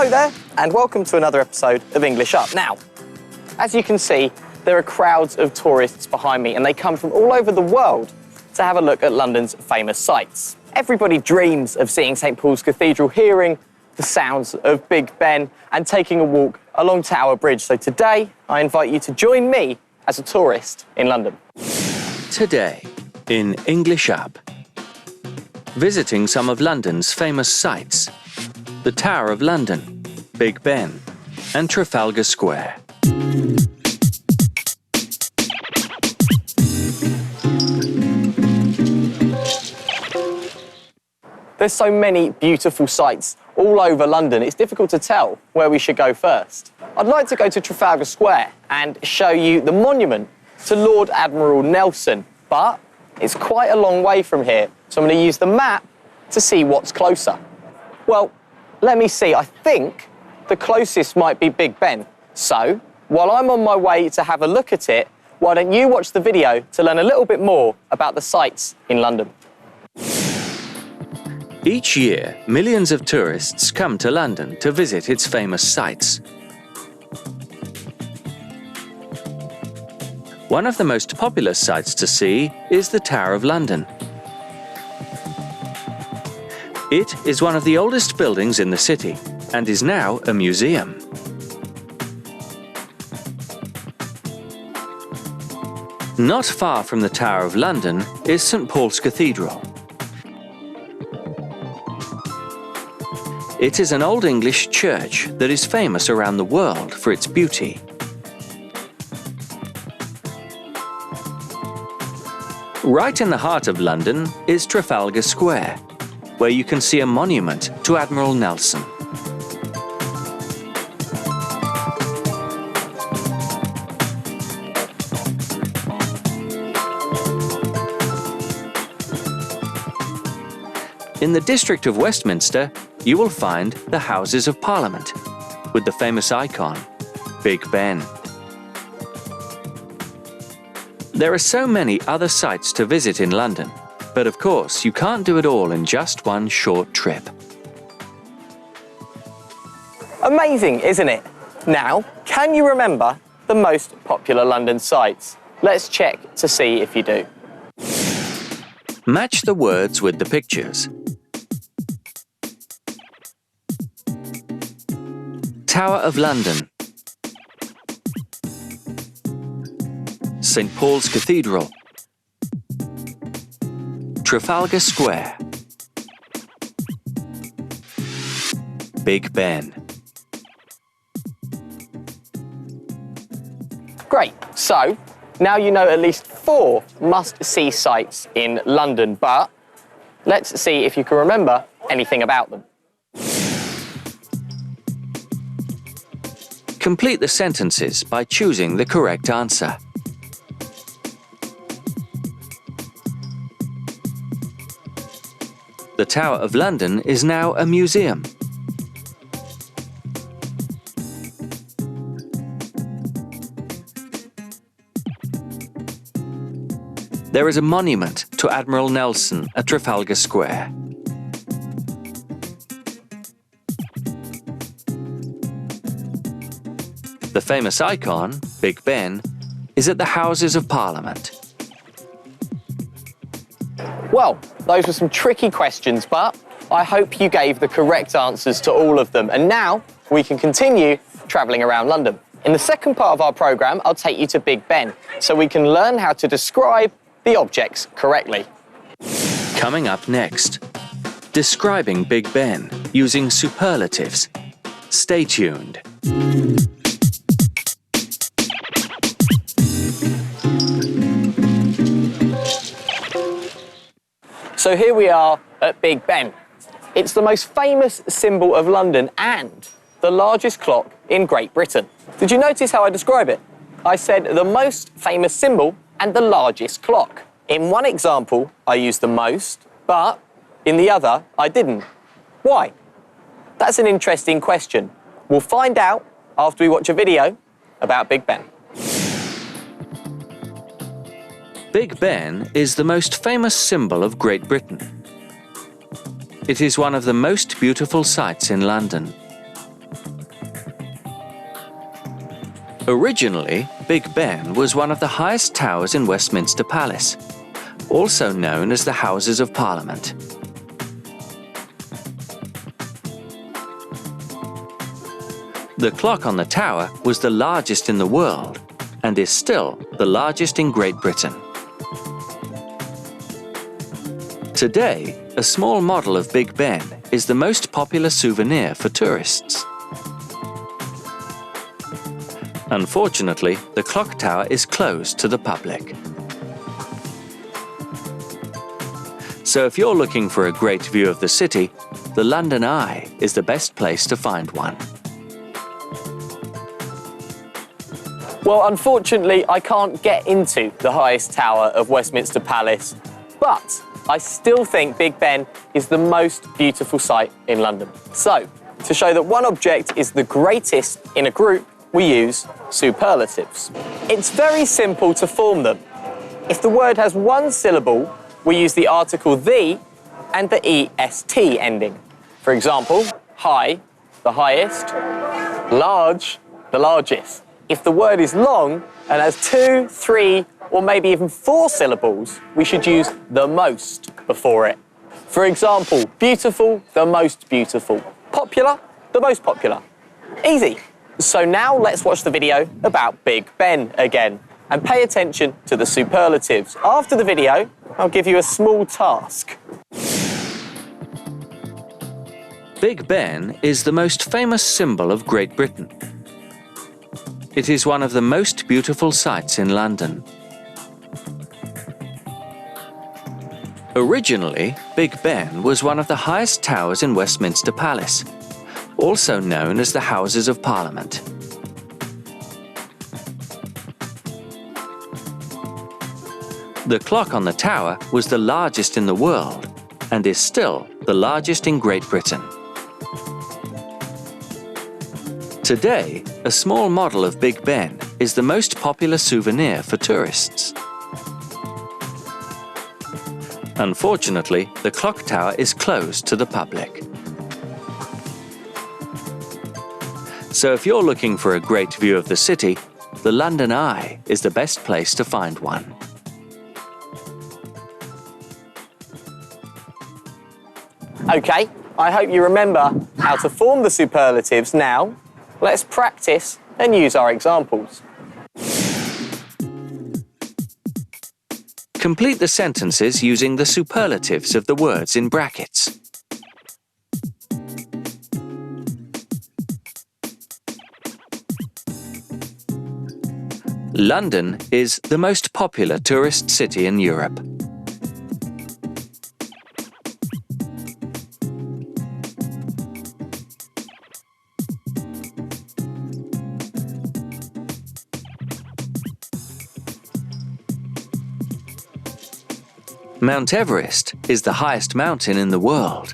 Hello there, and welcome to another episode of English Up. Now, as you can see, there are crowds of tourists behind me, and they come from all over the world to have a look at London's famous sights. Everybody dreams of seeing St Paul's Cathedral, hearing the sounds of Big Ben, and taking a walk along Tower Bridge. So today, I invite you to join me as a tourist in London. Today, in English Up, visiting some of London's famous sights: the Tower of London, Big Ben, and Trafalgar Square. There's so many beautiful sights all over London, it's difficult to tell where we should go first. I'd like to go to Trafalgar Square and show you the monument to Lord Admiral Nelson, but it's quite a long way from here, so I'm going to use the map to see what's closer. Well, let me see, I think the closest might be Big Ben. So, while I'm on my way to have a look at it, why don't you watch the video to learn a little bit more about the sights in London? Each year, millions of tourists come to London to visit its famous sights. One of the most popular sights to see is the Tower of London. It is one of the oldest buildings in the city and is now a museum. Not far from the Tower of London is St Paul's Cathedral. It is an Old English church that is famous around the world for its beauty. Right in the heart of London is Trafalgar Square, where you can see a monument to Admiral Nelson. In the district of Westminster, you will find the Houses of Parliament, with the famous icon, Big Ben. There are so many other sights to visit in London, but of course you can't do it all in just one short trip. Amazing, isn't it? Now, can you remember the most popular London sights? Let's check to see if you do. Match the words with the pictures. Tower of London, St Paul's Cathedral, Trafalgar Square, Big Ben. Great, so now you know at least 4 must-see sites in London, but let's see if you can remember anything about them. Complete the sentences by choosing the correct answer. The Tower of London is now a museum. There is a monument to Admiral Nelson at Trafalgar Square. The famous icon, Big Ben, is at the Houses of Parliament. Well, those were some tricky questions, but I hope you gave the correct answers to all of them. And now we can continue travelling around London. In the second part of our programme, I'll take you to Big Ben, so we can learn how to describe the objects correctly. Coming up next, describing Big Ben using superlatives. Stay tuned. So here we are at Big Ben. It's the most famous symbol of London and the largest clock in Great Britain. Did you notice how I describe it? I said the most famous symbol and the largest clock. In one example, I used the most, but in the other, I didn't. Why? That's an interesting question. We'll find out after we watch a video about Big Ben. Big Ben is the most famous symbol of Great Britain. It is one of the most beautiful sights in London. Originally, Big Ben was one of the highest towers in Westminster Palace, also known as the Houses of Parliament. The clock on the tower was the largest in the world and is still the largest in Great Britain. Today, a small model of Big Ben is the most popular souvenir for tourists. Unfortunately, the clock tower is closed to the public. So if you're looking for a great view of the city, the London Eye is the best place to find one. Well, unfortunately, I can't get into the highest tower of Westminster Palace, but I still think Big Ben is the most beautiful sight in London. So, to show that one object is the greatest in a group, we use superlatives. It's very simple to form them. If the word has one syllable, we use the article the and the est ending. For example, high, the highest, large, the largest. If the word is long and has 2, 3, or maybe even 4 syllables, we should use the most before it. For example, beautiful, the most beautiful. Popular, the most popular. Easy. So now let's watch the video about Big Ben again and pay attention to the superlatives. After the video, I'll give you a small task. Big Ben is the most famous symbol of Great Britain. It is one of the most beautiful sights in London. Originally, Big Ben was one of the highest towers in Westminster Palace, also known as the Houses of Parliament. The clock on the tower was the largest in the world and is still the largest in Great Britain. Today, a small model of Big Ben is the most popular souvenir for tourists. Unfortunately, the clock tower is closed to the public. So if you're looking for a great view of the city, the London Eye is the best place to find one. Okay, I hope you remember how to form the superlatives. Now, let's practice and use our examples. Complete the sentences using the superlatives of the words in brackets. London is the most popular tourist city in Europe. Mount Everest is the highest mountain in the world.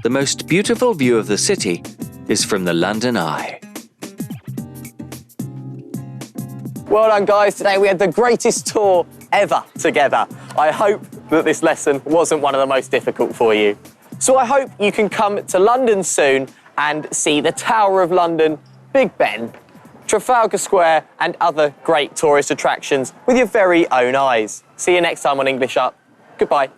The most beautiful view of the city is from the London Eye. Well done, guys. Today we had the greatest tour ever together. I hope that this lesson wasn't one of the most difficult for you. So I hope you can come to London soon and see the Tower of London, Big Ben, Trafalgar Square and other great tourist attractions with your very own eyes. See you next time on English Up. Goodbye.